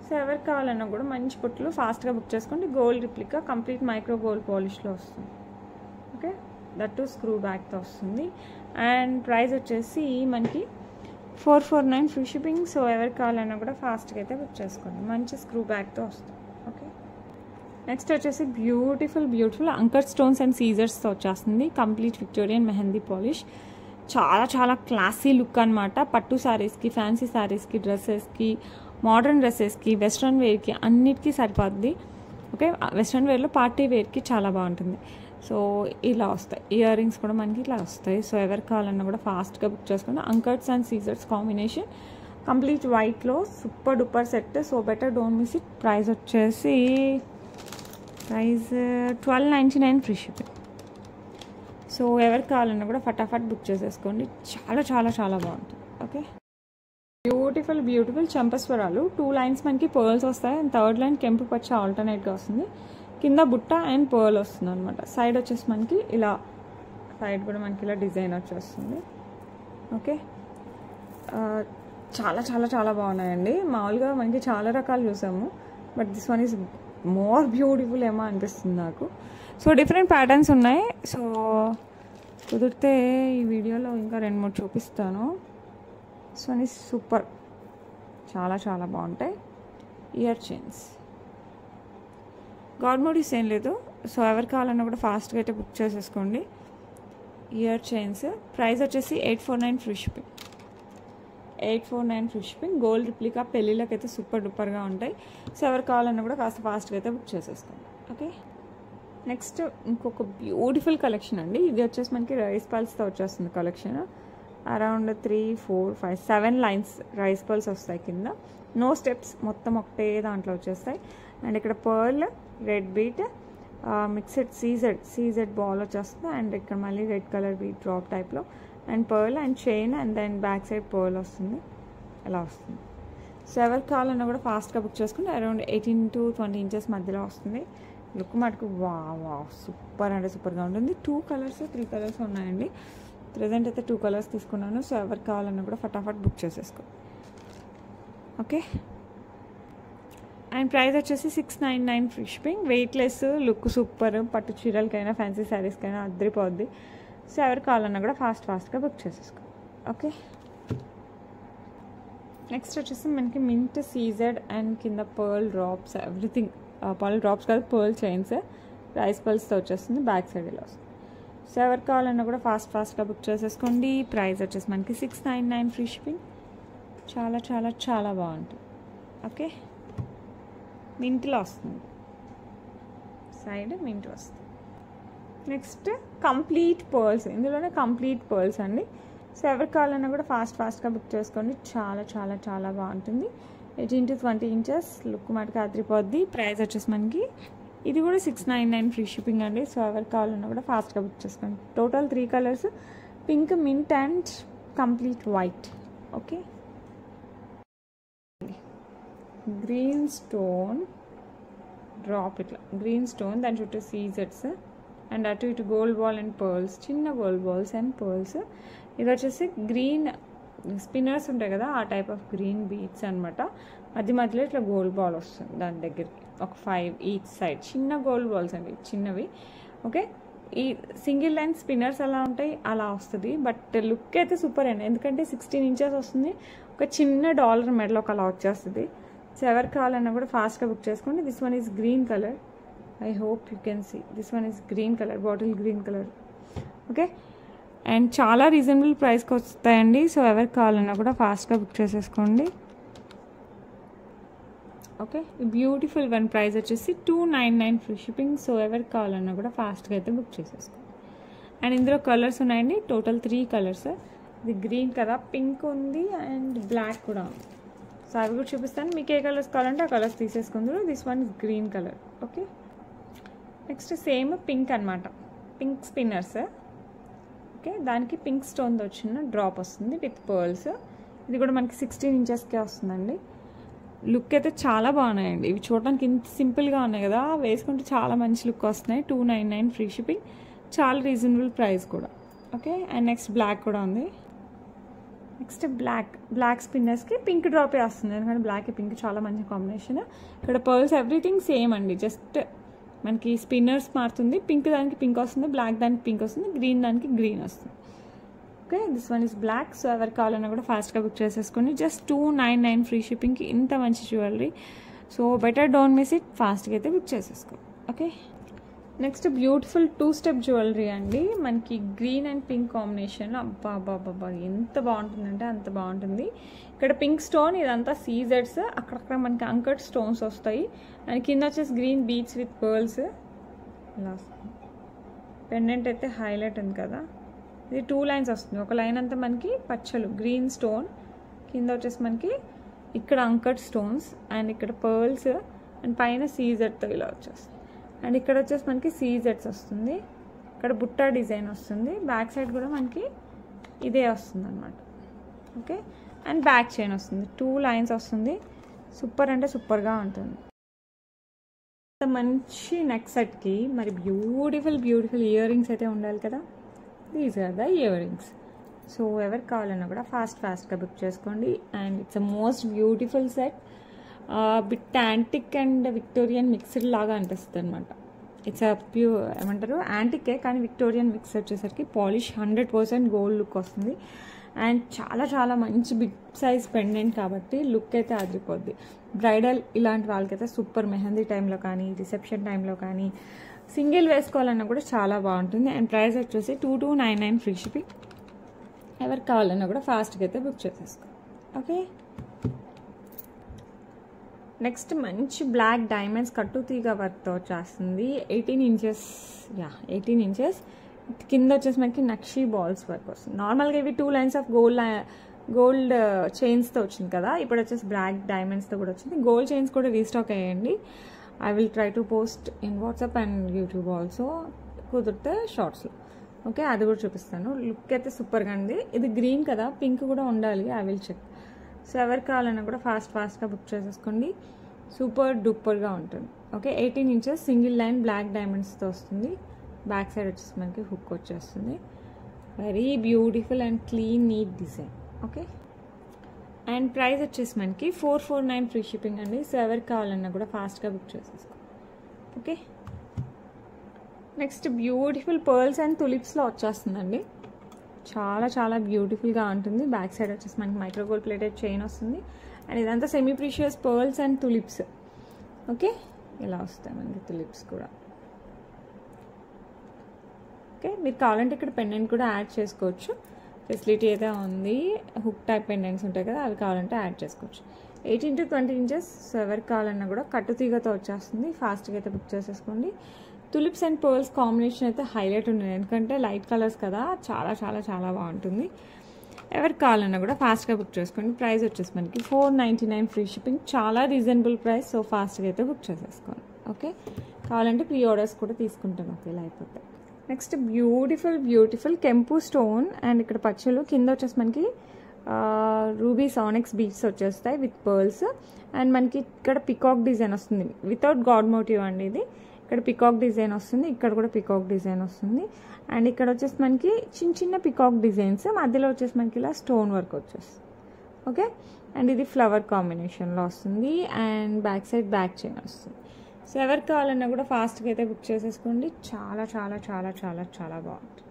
సో ఎవరికి కావాలన్నా కూడా మంచి పుట్లు ఫాస్ట్గా బుక్ చేసుకోండి. Gold replica complete micro gold పాలిష్లో వస్తుంది. ఓకే, దట్ స్క్రూ బ్యాక్తో వస్తుంది. అండ్ ప్రైస్ వచ్చేసి మనకి 449 ఫ్రీ షిప్పింగ్. సో ఎవరికి కావాలన్నా కూడా ఫాస్ట్గా అయితే బుక్ చేసుకోండి. మంచి స్క్రూ బ్యాక్తో వస్తుంది. ఓకే, నెక్స్ట్ వచ్చేసి బ్యూటిఫుల్ అంకర్ స్టోన్స్ అండ్ సీజర్స్తో వచ్చేస్తుంది. Complete Victorian mehndi polish. చాలా చాలా క్లాసీ లుక్ అనమాట. పట్టు శారీస్కి, ఫ్యాన్సీ శారీస్కి, డ్రెస్సెస్కి, మోడర్న్ డ్రెస్సెస్కి, వెస్ట్రన్ వేర్కి అన్నిటికీ సరిపోద్ది. ఓకే, వెస్ట్రన్ వేర్లో పార్టీ వేర్కి చాలా బాగుంటుంది. సో ఇలా వస్తాయి. ఇయర్ రింగ్స్ కూడా మనకి ఇలా వస్తాయి. సో ఎవరికి కావాలన్నా కూడా ఫాస్ట్గా బుక్ చేసుకోండి. అంకర్స్ అండ్ సీజర్స్ కాంబినేషన్, కంప్లీట్ వైట్లో super duper set. So better don't miss it. Price వచ్చేసి 1299 ఫ్రీ షిప్పింగ్. సో ఎవరికి కావాలన్నా కూడా ఫటాఫట్ బుక్ చేసేసుకోండి. చాలా చాలా చాలా బాగుంటుంది. ఓకే, బ్యూటిఫుల్ చంపస్వరాలు. 2 లైన్స్ మనకి పర్ల్స్ వస్తాయి. అండ్ థర్డ్ లైన్ కెంపు పచ్చ ఆల్టర్నేట్గా వస్తుంది. కింద బుట్ట అండ్ పర్ల్ వస్తుంది అనమాట. సైడ్ వచ్చేసి మనకి ఇలా, సైడ్ కూడా మనకి ఇలా డిజైన్ వచ్చేస్తుంది. ఓకే, చాలా చాలా చాలా బాగున్నాయండి. మామూలుగా మనకి చాలా రకాలు చూసాము, but this one is more beautiful ఏమో అనిపిస్తుంది నాకు. సో డిఫరెంట్ ప్యాటర్న్స్ ఉన్నాయి. సో కుదిరితే ఈ వీడియోలో ఇంకా 2-3 చూపిస్తాను. సో అని సూపర్, చాలా చాలా బాగుంటాయి. ఇయర్ చైన్స్, గాడ్ మోడీస్ ఏం లేదు. సో ఎవరికి కావాలన్నా కూడా ఫాస్ట్గా అయితే బుక్ చేసేసుకోండి. Year chains. ప్రైస్ వచ్చేసి 849 free shipping. 849 free shipping. Gold replica పెళ్ళిళ్ళకి అయితే సూపర్ డూపర్గా ఉంటాయి. సో ఎవరికి కావాలన్నా కూడా కాస్త ఫాస్ట్గా అయితే బుక్ చేసేసుకోండి. ఓకే, నెక్స్ట్ ఇంకొక బ్యూటిఫుల్ కలెక్షన్ అండి. ఇది వచ్చేసి మనకి రైస్ పల్స్తో వచ్చేస్తుంది collection. Around 3, 4, 5, 7 lines rice pearls వస్తాయి కింద. నో స్టెప్స్, మొత్తం ఒకటే దాంట్లో వచ్చేస్తాయి. అండ్ ఇక్కడ pearl, red bead, mixed CZ ball వచ్చేస్తుంది. అండ్ ఇక్కడ మళ్ళీ రెడ్ కలర్ బీట్ డ్రాప్ టైప్లో, and pearl and chain, and then back side pearl వస్తుంది. ఇలా వస్తుంది. సో ఎవరికి కావాలన్నా కూడా ఫాస్ట్గా బుక్ చేసుకుంటే అరౌండ్ 18 to 20 ఇంచెస్ మధ్యలో వస్తుంది. లుక్ మటుకు వా సూపర్ అంటే సూపర్గా ఉంటుంది. 2 కలర్స్ 3 కలర్స్ ఉన్నాయండి. ప్రజెంట్ అయితే 2 కలర్స్ తీసుకున్నాను. సో ఎవరికి కావాలన్నా కూడా ఫటాఫట్ బుక్ చేసేసుకో. ఓకే, అండ్ ప్రైస్ వచ్చేసి 699 free shipping. Weightless, look super. పట్టు చీరలకైనా ఫ్యాన్సీ శారీస్కైనా అద్దరిపోద్ది. సో ఎవరికి కావాలన్నా కూడా ఫాస్ట్గా బుక్ చేసేసుకో. ఓకే, నెక్స్ట్ వచ్చేసి మనకి మింట్ సీజెడ్ అండ్ కింద pearl drops, everything pearl drops కాదు, పర్ల్ చైన్స్ రైస్ పర్ల్స్తో వచ్చేస్తుంది. బ్యాక్ సైడ్ ఇలా వస్తుంది. సో ఎవరికి కావాలన్నా కూడా ఫాస్ట్గా బుక్ చేసేసుకోండి. ప్రైస్ వచ్చేసి మనకి 699 ఫ్రీ షిప్పింగ్. చాలా చాలా చాలా బాగుంటుంది. ఓకే, మింట్లో వస్తుంది, సైడ్ మింట్ వస్తుంది. Next complete pearls. ఇందులోనే కంప్లీట్ పర్ల్స్ అండి. సో ఎవరికి కావాలన్నా కూడా ఫాస్ట్గా బుక్ చేసుకోండి. చాలా చాలా చాలా బాగుంటుంది. 18 to 20 ఇంచెస్. లుక్ మటుకు అదిరిపోద్ది. ప్రైస్ వచ్చేసి మనకి ఇది కూడా 699 ఫ్రీ షిప్పింగ్ అండి. సో ఎవరికి కావాలన్నా కూడా ఫాస్ట్గా బుక్ చేసుకోండి. Total 3 colours, pink, mint and complete white. Okay, green stone drop, ఇట్లా గ్రీన్ స్టోన్, దాని చుట్టూ సీజెడ్స్ అండ్ అటు ఇటు గోల్డ్ బాల్ అండ్ పర్ల్స్, చిన్న గోల్డ్ బాల్స్ అండ్ పర్ల్స్. ఇది వచ్చేసి గ్రీన్ స్పిన్నర్స్ ఉంటాయి కదా, ఆ టైప్ ఆఫ్ గ్రీన్ బీట్స్ అనమాట. మధ్యలో ఇట్లా గోల్డ్ బాల్ వస్తుంది దాని దగ్గరికి, ఒక 5 ఈచ్ సైడ్. చిన్న గోల్డ్ బాల్స్ అండి, చిన్నవి. ఓకే, ఈ సింగిల్ లైన్ స్పిన్నర్స్ ఎలా ఉంటాయి అలా వస్తుంది. బట్ లుక్ అయితే సూపర్ అండి, ఎందుకంటే 16 ఇంచెస్ వస్తుంది. ఒక చిన్న డాలర్ మెడలోకి అలా వచ్చేస్తుంది. సో ఎవరికి కావాలన్నా కూడా ఫాస్ట్గా బుక్ చేసుకోండి. This one is green colour. I hope you can see. This one is green colour, bottle green colour. Okay, and చాలా రీజనబుల్ ప్రైస్కి వస్తాయండి. సో ఎవరికి కావాలన్నా కూడా ఫాస్ట్గా బుక్ చేసేసుకోండి. Okay, beautiful one. ప్రైస్ వచ్చేసి 299 ఫ్రీ షిప్పింగ్. సో ఎవరికి కావాలన్నా కూడా ఫాస్ట్గా అయితే బుక్ చేసేసుకోండి. అండ్ ఇందులో కలర్స్ ఉన్నాయండి, టోటల్ 3 కలర్స్. ఇది గ్రీన్ కదా, పింక్ ఉంది అండ్ బ్లాక్ కూడా ఉంది. సో అవి కూడా చూపిస్తాను. మీకు ఏ కలర్స్ కావాలంటే ఆ కలర్స్ తీసేసుకుందరు. This one is green colour. Okay, next same pink అనమాట, పింక్ స్పిన్నర్స్. ఓకే, దానికి పింక్ స్టోన్తో వచ్చిన డ్రాప్ వస్తుంది విత్ పర్ల్స్. ఇది కూడా మనకి 16 ఇంచెస్కే వస్తుందండి. లుక్ అయితే చాలా బాగున్నాయండి. ఇవి చూడడానికి ఇంత సింపుల్గా ఉన్నాయి కదా, వేసుకుంటే చాలా మంచి లుక్ వస్తున్నాయి. 299 ఫ్రీ షిప్పింగ్, చాలా రీజనబుల్ ప్రైస్ కూడా. ఓకే, అండ్ నెక్స్ట్ బ్లాక్ కూడా ఉంది. నెక్స్ట్ బ్లాక్ స్పిన్నర్స్కి పింక్ డ్రాపే వస్తుంది, ఎందుకంటే బ్లాక్ పింక్ చాలా మంచి కాంబినేషన్. ఇక్కడ పర్ల్స్ ఎవ్రీథింగ్ సేమ్ అండి, జస్ట్ మనకి స్పిన్నర్స్ మారుతుంది. పింక్ దానికి పింక్ వస్తుంది, బ్లాక్ దానికి పింక్ వస్తుంది, గ్రీన్ దానికి గ్రీన్ వస్తుంది. Okay, this one is black. So ఎవరు కావాలన్నా కూడా ఫాస్ట్గా బుక్ చేసేసుకోండి. జస్ట్ 299 ఫ్రీ షిప్పింగ్కి ఇంత మంచి jewellery. So better don't miss it, ఫాస్ట్గా అయితే బుక్ చేసేసుకో. ఓకే, నెక్స్ట్ బ్యూటిఫుల్ 2-స్టెప్ జ్యువెలరీ అండి. మనకి గ్రీన్ అండ్ పింక్ కాంబినేషన్లో అబ్బా అబ్బా ఎంత బాగుంటుందంటే అంత బాగుంటుంది. ఇక్కడ పింక్ స్టోన్, ఇదంతా సీజెడ్స్, అక్కడక్కడ మనకి అంకట్ స్టోన్స్ వస్తాయి. అండ్ కింద వచ్చేసి గ్రీన్ బీడ్స్ విత్ పర్ల్స్. ఇలా పెండెంట్ అయితే హైలైట్ ఉంది కదా. ఇది 2 లైన్స్ వస్తుంది. ఒక లైన్ అంతా మనకి పచ్చలు గ్రీన్ స్టోన్, కింద వచ్చేసి మనకి ఇక్కడ అంకట్ స్టోన్స్ అండ్ ఇక్కడ పర్ల్స్ అండ్ పైన సీజెడ్తో ఇలా వచ్చేస్తుంది. అండ్ ఇక్కడ వచ్చేసి మనకి సీజెడ్స్ వస్తుంది, ఇక్కడ బుట్ట డిజైన్ వస్తుంది. బ్యాక్ సైడ్ కూడా మనకి ఇదే వస్తుంది అనమాట. ఓకే, అండ్ బ్యాక్ చైన్ వస్తుంది, 2 లైన్స్ వస్తుంది. సూపర్ అంటే సూపర్గా ఉంటుంది. మంచి నెక్ సెట్కి మరి బ్యూటిఫుల్ ఇయర్ రింగ్స్ అయితే ఉండాలి కదా. These are the earrings. So ఎవరికి కావాలన్నా కూడా ఫాస్ట్గా బుక్ చేసుకోండి. And it's a most beautiful set. Bit antique and Victorian mixed లాగా అనిపిస్తుంది అనమాట. ఇట్స్ అ ఏమంటారు యాంటికే, కానీ విక్టోరియన్ మిక్స్ వచ్చేసరికి పాలిష్ 100% గోల్డ్ లుక్ వస్తుంది. అండ్ చాలా మంచి బిగ్ సైజ్ పెండెంట్ కాబట్టి లుక్ అయితే అదిరిపోద్ది. బ్రైడల్ ఇలాంటి వాళ్ళకైతే సూపర్, మెహందీ టైంలో కానీ రిసెప్షన్ టైంలో కానీ సింగిల్ వేసుకోవాలన్నా కూడా చాలా బాగుంటుంది. అండ్ ప్రైస్ వచ్చేసి 2299 ఫ్రీ షిప్పింగ్. ఎవరికి కావాలన్నా కూడా ఫాస్ట్గా అయితే బుక్ చేసేసుకో. ఓకే, నెక్స్ట్ మంచి బ్లాక్ డైమండ్స్ కట్టు తీగ వర్క్తో వచ్చేస్తుంది. 18 ఇంచెస్. కింద వచ్చేసి మనకి నక్షి బాల్స్ వర్క్ వస్తుంది. నార్మల్గా ఇవి 2 లైన్స్ ఆఫ్ గోల్డ్ చైన్స్తో వచ్చింది కదా, ఇప్పుడు వచ్చేసి బ్లాక్ డైమండ్స్తో కూడా వచ్చింది. గోల్డ్ చైన్స్ కూడా రీస్టాక్ అయ్యండి. I will try to post in WhatsApp and YouTube also, కుదిరితే షార్ట్స్లో. ఓకే, అది కూడా చూపిస్తాను. లుక్ అయితే సూపర్గా ఉంది. ఇది గ్రీన్ కదా, పింక్ కూడా ఉండాలి, ఐ విల్ చెక్. సో ఎవరికి కావాలన్నా కూడా ఫాస్ట్గా బుక్ చేసేసుకోండి. సూపర్ డూపర్గా ఉంటుంది. Okay, 18 inches single line black డైమండ్స్తో వస్తుంది. బ్యాక్ సైడ్ వచ్చేసి మనకి హుక్ వచ్చేస్తుంది. Very beautiful and clean neat design. Okay, and price వచ్చేసి మనకి 449 ఫ్రీ షిప్పింగ్ అండి. సో ఎవరికి కావాలన్నా కూడా ఫాస్ట్గా బుక్ చేసేసుకో. Okay, next beautiful pearls and తులిప్స్లో వచ్చేస్తుందండి. చాలా బ్యూటిఫుల్గా ఉంటుంది. బ్యాక్ సైడ్ వచ్చేసి మనకి మైక్రోగోల్డ్ ప్లేటెడ్ చైన్ వస్తుంది. అండ్ ఇదంతా semi precious pearls and tulips. Okay, ఇలా వస్తాయి మనకి తులిప్స్ కూడా. ఓకే, మీరు కావాలంటే ఇక్కడ పెండెంట్ కూడా యాడ్ చేసుకోవచ్చు, ఫెసిలిటీ అయితే ఉంది. హుక్ టైప్ పెండెంట్స్ ఉంటాయి కదా, అవి కావాలంటే యాడ్ చేసుకోవచ్చు. 18 to 20 ఇంచెస్. సో ఎవరికి కావాలన్నా కూడా కట్టు తీగతో వచ్చేస్తుంది. ఫాస్ట్గా అయితే బుక్ చేసేసుకోండి. తులిప్స్ అండ్ పర్ల్స్ కాంబినేషన్ అయితే హైలైట్ ఉంది, ఎందుకంటే లైట్ కలర్స్ కదా, చాలా బాగుంటుంది. ఎవరికి కావాలన్నా కూడా ఫాస్ట్గా బుక్ చేసుకోండి. ప్రైస్ వచ్చేసి మనకి 499 ఫ్రీ షిప్పింగ్, చాలా రీజనబుల్ ప్రైస్. సో ఫాస్ట్గా అయితే బుక్ చేసేసుకోండి. ఓకే, కావాలంటే ప్రీ ఆర్డర్స్ కూడా తీసుకుంటాను ఒకవేళ అయిపోతే. నెక్స్ట్ బ్యూటిఫుల్ కెంపు స్టోన్ అండ్ ఇక్కడ పచ్చలు, కింద వచ్చేసి మనకి రూబీ సానిక్స్ బీడ్స్ వచ్చేస్తాయి విత్ పర్ల్స్. అండ్ మనకి ఇక్కడ పికాక్ డిజైన్ వస్తుంది, వితౌట్ గాడ్ మోటివ్ అండి ఇది. ఇక్కడ పికాక్ డిజైన్ వస్తుంది, ఇక్కడ కూడా పికాక్ డిజైన్ వస్తుంది. అండ్ ఇక్కడ వచ్చేసి మనకి చిన్న పికాక్ డిజైన్స్, మధ్యలో వచ్చేసి మనకి ఇలా స్టోన్ వర్క్ వచ్చేస్తుంది. ఓకే, అండ్ ఇది ఫ్లవర్ కాంబినేషన్లో వస్తుంది. And back side back chain వస్తుంది. సో ఎవరికి కావాలన్నా కూడా ఫాస్ట్గా అయితే బుక్ చేసేసుకోండి. చాలా బాగుంటుంది.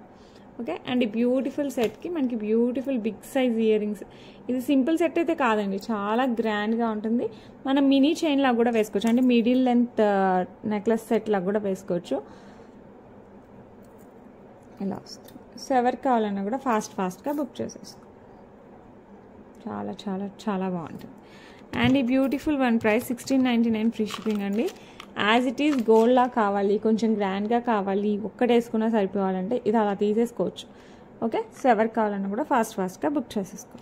ఓకే, అండ్ ఈ బ్యూటిఫుల్ సెట్కి మనకి beautiful big size earrings. ఇది సింపుల్ సెట్ అయితే కాదండి, చాలా గ్రాండ్గా ఉంటుంది. మనం మినీ చైన్ లాగా కూడా వేసుకోవచ్చు, అంటే మిడిల్ లెంత్ నెక్లెస్ సెట్ లాగా కూడా వేసుకోవచ్చు. ఇలా వస్తుంది. సో ఎవరికి కావాలన్నా కూడా ఫాస్ట్గా బుక్ చేసేసుకో. చాలా బాగుంటుంది. అండ్ ఈ beautiful one price 1699 free shipping అండి. యాజ్ ఇట్ ఈస్ గోల్డ్లా కావాలి, కొంచెం గ్రాండ్గా కావాలి, ఒక్కటేసుకున్నా సరిపోవాలంటే ఇది అలా తీసేసుకోవచ్చు. ఓకే, సో ఎవరికి కావాలన్నా కూడా ఫాస్ట్గా బుక్ చేసేసుకో.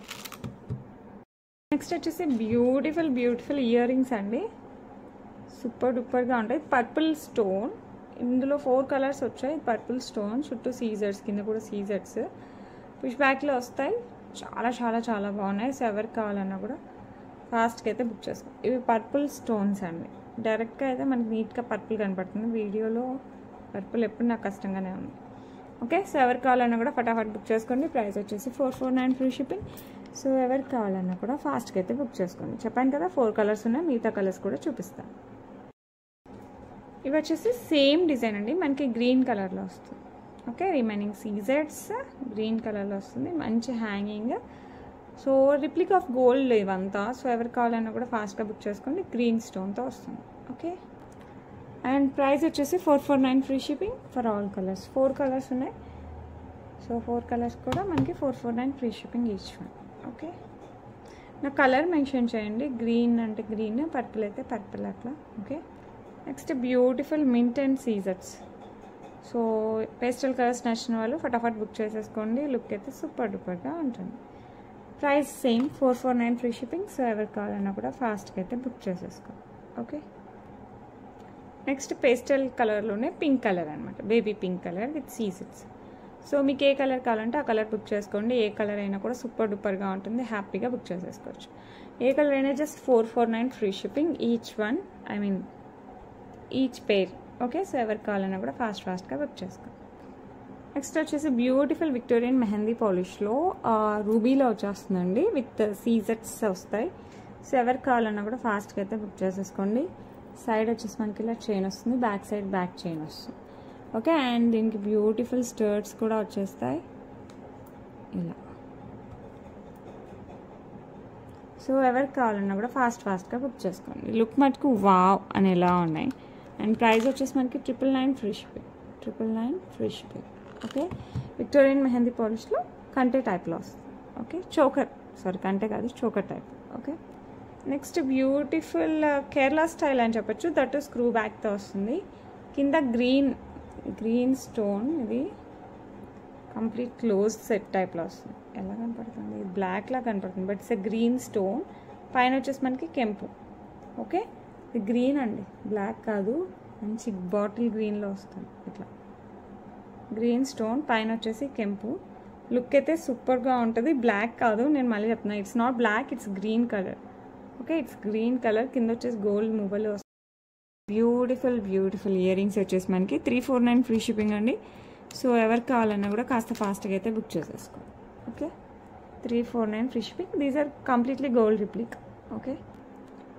నెక్స్ట్ వచ్చేసి బ్యూటిఫుల్ ఇయర్ రింగ్స్ అండి. సూపర్ డూపర్గా ఉంటాయి. పర్పుల్ స్టోన్, ఇందులో 4 కలర్స్ వచ్చాయి. పర్పుల్ స్టోన్ చుట్టూ సీజర్స్, కింద కూడా సీజర్స్ పుష్ బ్యాక్లో వస్తాయి. చాలా బాగున్నాయి. సో ఎవరికి కావాలన్నా కూడా ఫాస్ట్గా అయితే బుక్ చేసుకో. ఇవి పర్పుల్ స్టోన్స్ అండి. డైరెక్ట్గా అయితే మనకి నీట్గా పర్పుల్ కనపడుతుంది, వీడియోలో పర్పుల్ ఎప్పుడు నాకు కష్టంగానే ఉంది. ఓకే, సో ఎవరికి కావాలన్నా కూడా ఫటాఫట్ బుక్ చేసుకోండి. ప్రైస్ వచ్చేసి 449 ఫ్రీ షిప్పింగ్. సో ఎవరికి కావాలన్నా కూడా ఫాస్ట్గా అయితే బుక్ చేసుకోండి. చెప్పాను కదా 4 కలర్స్ ఉన్నాయి, మిగతా కలర్స్ కూడా చూపిస్తాను. ఇవి వచ్చేసి సేమ్ డిజైన్ అండి, మనకి గ్రీన్ కలర్లో వస్తుంది. ఓకే, రిమైనింగ్ సీజెడ్స్ గ్రీన్ కలర్లో వస్తుంది. మంచి hanging. So replica of gold ఇవంతా. సో ఎవరికి కావాలన్నా కూడా ఫాస్ట్గా బుక్ చేసుకోండి. గ్రీన్ స్టోన్తో వస్తుంది. ఓకే, అండ్ ప్రైస్ వచ్చేసి 449 free shipping for all colours. 4 colours ఉన్నాయి. సో 4 కలర్స్ కూడా మనకి 449 free shipping each one. Okay, నా కలర్ మెన్షన్ చేయండి. గ్రీన్ అంటే గ్రీన్, పర్పుల్ అయితే పర్పుల్ అట్లా. Okay, next beautiful mint and సీజర్స్. సో పేస్టల్ కలర్స్ నచ్చిన వాళ్ళు ఫటాఫట్ బుక్ చేసేసుకోండి. లుక్ అయితే సూపర్ డూపర్గా ఉంటుంది. Price same 449 free shipping. So ఎవరికి కావాలన్నా కూడా ఫాస్ట్గా అయితే బుక్ చేసేసుకోండి. ఓకే, నెక్స్ట్ పేస్టల్ కలర్లోనే పింక్ కలర్ అనమాట, బేబీ పింక్ కలర్ విత్ సీజర్స్. సో మీకు ఏ కలర్ కావాలంటే ఆ కలర్ బుక్ చేసుకోండి. ఏ కలర్ అయినా కూడా సూపర్ డూపర్గా ఉంటుంది, హ్యాపీగా బుక్ చేసేసుకోవచ్చు. ఏ కలర్ అయినా just 449 free shipping each one, each పేర్. ఓకే, సో ఎవరికి కావాలన్నా కూడా ఫాస్ట్గా బుక్ చేసుకోండి. నెక్స్ట్ వచ్చేసి బ్యూటిఫుల్ విక్టోరియన్ మెహందీ పాలిష్లో రూబీలో వచ్చేస్తుందండి, విత్ సీజర్స్ వస్తాయి. సో ఎవరికి కావాలన్నా కూడా ఫాస్ట్గా అయితే బుక్ చేసేసుకోండి. సైడ్ వచ్చేసి మనకి ఇలా చైన్ వస్తుంది, బ్యాక్ సైడ్ బ్యాక్ చైన్ వస్తుంది. ఓకే, అండ్ దీనికి బ్యూటిఫుల్ స్టర్ట్స్ కూడా వచ్చేస్తాయి ఇలా. సో ఎవరికి కావాలన్నా కూడా ఫాస్ట్గా బుక్ చేసుకోండి. లుక్ మటుకు వావ్ అని ఎలా ఉన్నాయి. అండ్ ప్రైస్ వచ్చేసి మనకి 999 free shipping. 999 free shipping. Okay, Victorian mehndi పాలిష్లో కంటే టైప్లో వస్తుంది. ఓకే, కంటే కాదు, choker type. Okay, next beautiful Kerala style అని చెప్పొచ్చు, దట్ స్క్రూ బ్యాక్తో వస్తుంది. కింద గ్రీన్ స్టోన్, ఇది కంప్లీట్ క్లోజ్ సెట్ టైప్లో వస్తుంది. ఎలా కనపడుతుంది, బ్లాక్లా కనపడుతుంది, but it's a green stone. పైన వచ్చేసి మనకి కెంపు. ఓకే, ఇది గ్రీన్ అండి, బ్లాక్ కాదు, మంచి బాటిల్ గ్రీన్లో వస్తుంది. ఇట్లా గ్రీన్ స్టోన్, పైన వచ్చేసి కెంపు. లుక్ అయితే సూపర్గా ఉంటుంది. బ్లాక్ కాదు, నేను మళ్ళీ చెప్తున్నా, it's not black, it's green colour. Okay, it's green colour. కింద వచ్చేసి గోల్డ్ మువ్వలు వస్తుంది. బ్యూటిఫుల్ ఇయర్ రింగ్స్ వచ్చేసి మనకి 349 ఫ్రీ షిప్పింగ్ అండి. సో ఎవరికి కావాలన్నా కూడా కాస్త ఫాస్ట్గా అయితే బుక్ చేసేసుకోండి. Okay, 349 free shipping. These are completely gold replica. Okay,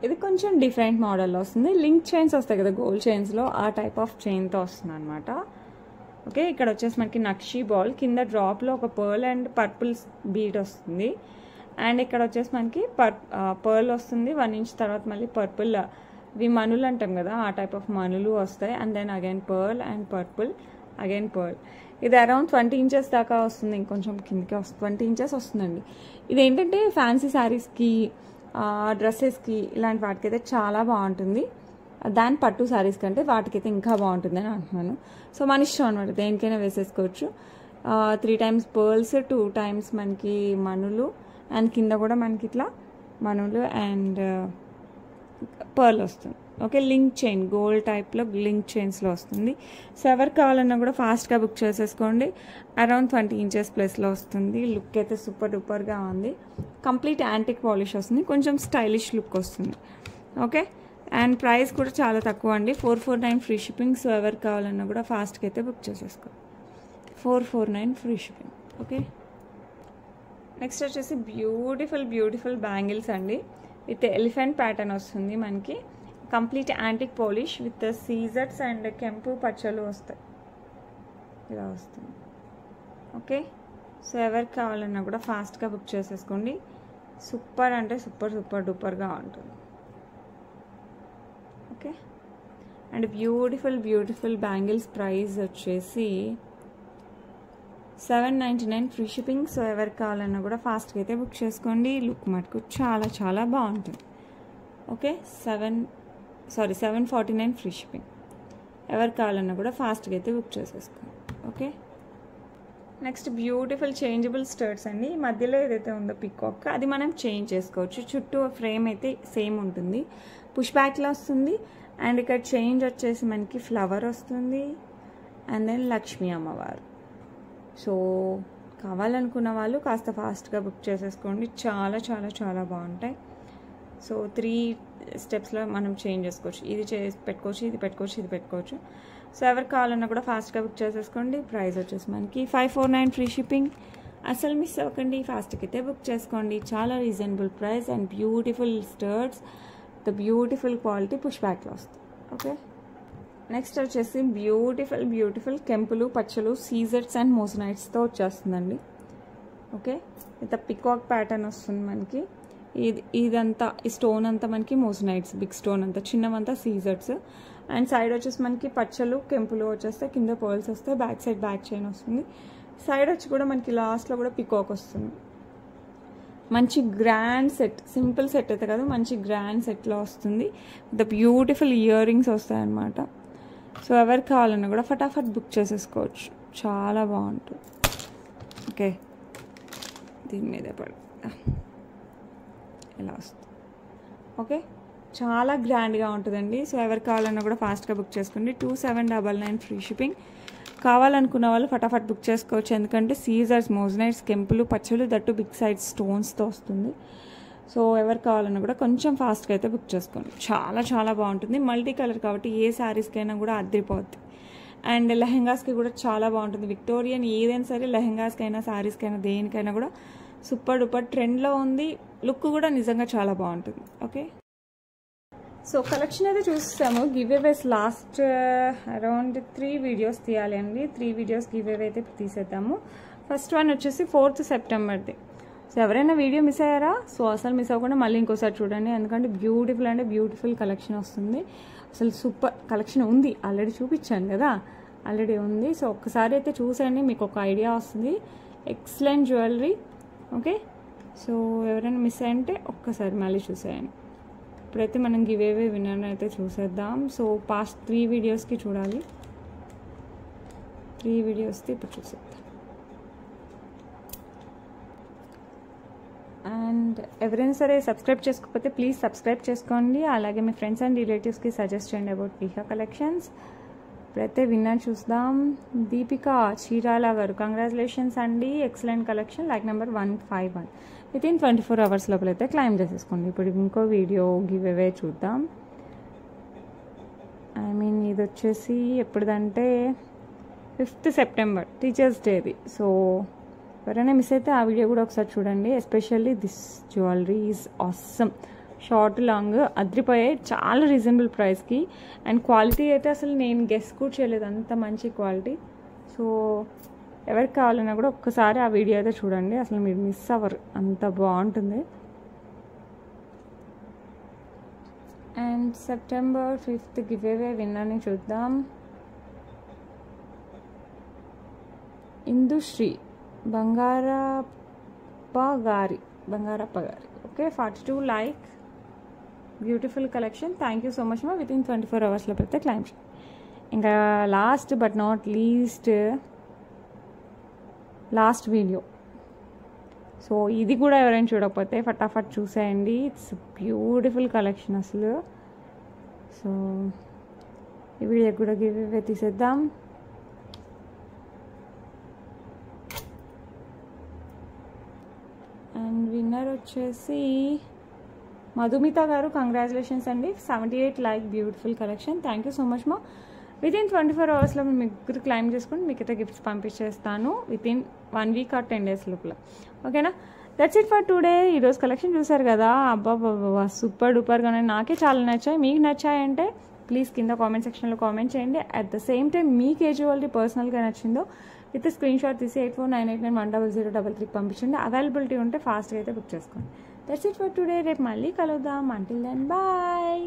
ఇది కొంచెం డిఫరెంట్ మోడల్లో వస్తుంది. లింక్ చైన్స్ వస్తాయి కదా గోల్డ్ చైన్స్లో, ఆ టైప్ ఆఫ్ చైన్తో వస్తుంది అనమాట. ఓకే, ఇక్కడ వచ్చేసి మనకి నక్షీ బాల్, కింద డ్రాప్లో ఒక పర్ల్ అండ్ పర్పుల్ బీడ్ వస్తుంది. అండ్ ఇక్కడ వచ్చేసి మనకి పర్ల్ వస్తుంది 1 ఇంచ్, తర్వాత మళ్ళీ పర్పుల్, ఇవి మనులు అంటాం కదా, ఆ టైప్ ఆఫ్ మనులు వస్తాయి. And then again pearl and purple, again pearl. ఇది అరౌండ్ 20 ఇంచెస్ దాకా వస్తుంది, ఇంకొంచెం కిందకి వస్తుంది, 20 ఇంచెస్ వస్తుందండి. ఇదేంటంటే ఫ్యాన్సీ శారీస్కి, డ్రెస్సెస్కి, ఇలాంటి వాటికైతే చాలా బాగుంటుంది. దాని పట్టు శారీస్ కంటే వాటికైతే ఇంకా బాగుంటుంది అని అంటున్నాను. సో మన ఇష్టం అనమాట, దేనికైనా వేసేసుకోవచ్చు. 3 టైమ్స్ పర్ల్స్, 2 టైమ్స్ మనకి మనులు, అండ్ కింద కూడా మనకి ఇట్లా మనులు అండ్ పర్ల్ వస్తుంది. ఓకే, లింక్ చైన్, గోల్డ్ టైప్లో లింక్ చైన్స్లో వస్తుంది. సో ఎవరికి కావాలన్నా కూడా ఫాస్ట్గా బుక్ చేసేసుకోండి. అరౌండ్ 20 ఇంచెస్ ప్లస్లో వస్తుంది. లుక్ అయితే సూపర్ డూపర్గా ఉంది. కంప్లీట్ యాంటిక్ పాలిష్ వస్తుంది, కొంచెం స్టైలిష్ లుక్ వస్తుంది. ఓకే, అండ్ ప్రైస్ కూడా చాలా తక్కువ అండి, 449 ఫ్రీ షిప్పింగ్. సో ఎవరికి కావాలన్నా కూడా ఫాస్ట్గా అయితే బుక్ చేసేసుకోండి. 449 ఫ్రీ షిప్పింగ్. ఓకే, నెక్స్ట్ వచ్చేసి బ్యూటిఫుల్ బ్యాంగిల్స్ అండి, విత్ ఎలిఫెంట్ ప్యాటర్న్ వస్తుంది మనకి. కంప్లీట్ యాంటిక్ పాలిష్ విత్ సీజర్స్ అండ్ కెంపు పచ్చలు వస్తాయి, ఇలా వస్తుంది. ఓకే, సో ఎవరికి కావాలన్నా కూడా ఫాస్ట్గా బుక్ చేసేసుకోండి. సూపర్ అంటే సూపర్ డూపర్గా ఉంటుంది. Okay, and beautiful bangles price వచ్చేసి 799 ఫ్రీ షిప్పింగ్. సో ఎవరికి కావాలన్నా కూడా ఫాస్ట్గా అయితే బుక్ చేసుకోండి. లుక్ మటుకు చాలా బాగుంటుంది. Okay, 749 free shipping. ఎవరికి కావాలన్నా కూడా ఫాస్ట్గా అయితే బుక్ చేసేసుకోండి. ఓకే, నెక్స్ట్ బ్యూటిఫుల్ చేంజబుల్ స్టర్ట్స్ అండి. మధ్యలో ఏదైతే ఉందో పికాక్ అది మనం చేంజ్ చేసుకోవచ్చు. చుట్టూ ఫ్రేమ్ అయితే సేమ్ ఉంటుంది, పుష్ బ్యాక్లో వస్తుంది. అండ్ ఇక్కడ చేంజ్ వచ్చేసి మనకి ఫ్లవర్ వస్తుంది అండ్ దెన్ లక్ష్మీ అమ్మవారు. సో కావాలనుకున్న వాళ్ళు కాస్త ఫాస్ట్గా బుక్ చేసేసుకోండి. చాలా చాలా చాలా బాగుంటాయి. సో 3 స్టెప్స్లో మనం చేంజ్ చేసుకోవచ్చు. ఇది పెట్టుకోవచ్చు, ఇది పెట్టుకోవచ్చు, ఇది పెట్టుకోవచ్చు. సో ఎవరికి కావాలన్నా కూడా ఫాస్ట్గా బుక్ చేసేసుకోండి. ప్రైస్ వచ్చేసి మనకి 549 ఫ్రీ షిప్పింగ్. అసలు మిస్ అవ్వకండి, ఫాస్ట్గా అయితే బుక్ చేసుకోండి. చాలా reasonable price and beautiful studs, the beautiful quality push బ్యాక్లో వస్తుంది. ఓకే, నెక్స్ట్ వచ్చేసి బ్యూటిఫుల్ కెంపులు పచ్చలు సీజర్స్ అండ్ మోజనైట్స్తో వచ్చేస్తుందండి. ఓకే, ఇంత పికాక్ ప్యాటర్న్ వస్తుంది మనకి. ఇదంతా ఈ స్టోన్ అంతా మనకి మోజనైట్స్, బిగ్ స్టోన్ అంతా, చిన్నవంతా సీజర్స్. అండ్ సైడ్ వచ్చేసి మనకి పచ్చలు కెంపులు వచ్చేస్తే, కింద పర్ల్స్ వస్తాయి, బ్యాక్ సైడ్ బ్యాక్ చైన్ వస్తుంది. సైడ్ వచ్చి కూడా మనకి లాస్ట్లో కూడా పికాక్ వస్తుంది. మంచి గ్రాండ్ సెట్, సింపుల్ సెట్ అయితే కాదు, మంచి గ్రాండ్ సెట్లో వస్తుంది. ద బ్యూటిఫుల్ ఇయర్ రింగ్స్ వస్తాయన్నమాట. సో ఎవరికి కావాలన్నా కూడా ఫటాఫట్ బుక్ చేసేసుకోవచ్చు. చాలా బాగుంటుంది. ఓకే, దీని మీద పడు ఇలా వస్తుంది. ఓకే, చాలా గ్రాండ్గా ఉంటుందండి. సో ఎవరికి కావాలన్నా కూడా ఫాస్ట్గా బుక్ చేసుకోండి. 2799 ఫ్రీ షిప్పింగ్. కావాలనుకున్న వాళ్ళు ఫటాఫట్ బుక్ చేసుకోవచ్చు. ఎందుకంటే సీజర్స్, మోజనైట్స్, కెంపులు పచ్చలు, దట్టు బిగ్ సైజ్ స్టోన్స్తో వస్తుంది. సో ఎవరికి కావాలన్నా కూడా కొంచెం ఫాస్ట్గా అయితే బుక్ చేసుకోండి. చాలా చాలా బాగుంటుంది. మల్టీ కలర్ కాబట్టి ఏ శారీస్కైనా కూడా అద్దరిపోద్ది. అండ్ లెహెంగాస్కి కూడా చాలా బాగుంటుంది. విక్టోరియన్ ఏదైనా సరే లెహెంగాస్కైనా శారీస్కైనా దేనికైనా కూడా సూపర్ డూపర్ ట్రెండ్లో ఉంది. లుక్ కూడా నిజంగా చాలా బాగుంటుంది. ఓకే, సో కలెక్షన్ అయితే చూస్తాము. గివ్ అవేస్ లాస్ట్ అరౌండ్ 3 వీడియోస్ తీయాలి అండి. 3 వీడియోస్ గివ్ అవే అయితే తీసేద్దాము. ఫస్ట్ వన్ వచ్చేసి 4th సెప్టెంబర్ది. సో ఎవరైనా వీడియో మిస్ అయ్యారా? సో అసలు మిస్ అవ్వకుండా మళ్ళీ ఇంకోసారి చూడండి. ఎందుకంటే బ్యూటిఫుల్ అంటే బ్యూటిఫుల్ కలెక్షన్ వస్తుంది. అసలు సూపర్ కలెక్షన్ ఉంది. ఆల్రెడీ చూపించాను కదా, ఆల్రెడీ ఉంది. సో ఒక్కసారి అయితే చూసేయండి, మీకు ఒక ఐడియా వస్తుంది. Excellent jewellery. ఓకే, సో ఎవరైనా మిస్ అయ్యంటే ఒక్కసారి మళ్ళీ చూసేయండి. ఇప్పుడైతే మనం గివ్ అవే విన్నర్ అయితే చూసేద్దాం. సో పాస్ట్ 3 వీడియోస్కి చూడాలి. 3 వీడియోస్కి ఇప్పుడు చూసేద్దాం. అండ్ ఎవరైనా సరే సబ్స్క్రైబ్ చేసుకోకపోతే ప్లీజ్ సబ్స్క్రైబ్ చేసుకోండి. అలాగే మీ ఫ్రెండ్స్ అండ్ రిలేటివ్స్కి సజెస్ట్ చేయండి అబౌట్ విహా కలెక్షన్స్. ఇప్పుడైతే విన్నర్ చూద్దాం. దీపిక చీరాల గారు, కంగ్రాచులేషన్స్ అండి, excellent collection, like number 151. Within 24 hours లోపల అయితే క్లైమ్ చేసేసుకోండి. ఇప్పుడు ఇంకో వీడియో గివ్ అవే చూద్దాం. ఇది వచ్చేసి ఎప్పుడుదంటే 5th సెప్టెంబర్ టీచర్స్ డేది. సో ఎవరైనా మిస్ అయితే ఆ వీడియో కూడా ఒకసారి చూడండి. Especially this jewellery is awesome. Short long అద్రిపోయాయి, చాలా రీజనబుల్ ప్రైస్కి. అండ్ క్వాలిటీ అయితే అసలు నేను గెస్ కూడా చేయలేదు, అంత మంచి క్వాలిటీ. సో ఎవరికి కావాలన్నా కూడా ఒక్కసారి ఆ వీడియో అయితే చూడండి, అసలు మీరు మిస్ అవ్వరు, అంత బాగుంటుంది. And September 5th give away విన్నర్ని చూద్దాం. ఇందుశ్రీ బంగారప్ప గారి. Okay, 42 like, beautiful collection. Thank you so much మా. వితిన్ 24 అవర్స్లో పెడితే క్లైమ్. ఇంకా last but not least last video. So ఇది కూడా ఎవరైనా చూడకపోతే ఫటాఫట్ చూసేయండి. ఇట్స్ బ్యూటిఫుల్ కలెక్షన్ అసలు. సో ఈ వీడియో కూడా గివ్ అవే తీసేద్దాం. అండ్ విన్నర్ వచ్చేసి మధుమిత గారు, కంగ్రాచులేషన్స్ అండి, 78 like, beautiful collection. Thank you so much మా. వితిన్ 24 అవర్స్లో మీ ముగ్గురు క్లైమ్ చేసుకుని మీకైతే గిఫ్ట్స్ పంపించేస్తాను వితిన్ 1 వీక్ ఆర్ 10 డేస్ లోపల. ఓకేనా? That's it for today. ఈరోజు కలెక్షన్ చూసారు కదా, అబ్బా సూపర్ డూపర్గా ఉన్నాయి. నాకే చాలా నచ్చాయి. మీకు నచ్చాయంటే ప్లీజ్ కింద కామెంట్ సెక్షన్లో కామెంట్ చేయండి. అట్ ద సేమ్ టైం మీకు ఏ జ్యువెలరీ పర్సనల్గా నచ్చిందో విత్ స్క్రీన్ షాట్ తీసి 8498910033 పంపించండి. అవైలబిలిటీ ఉంటే ఫాస్ట్గా అయితే బుక్ చేసుకోండి. That's it for today. రేపు మళ్ళీ కలుద్దాం. Until then bye.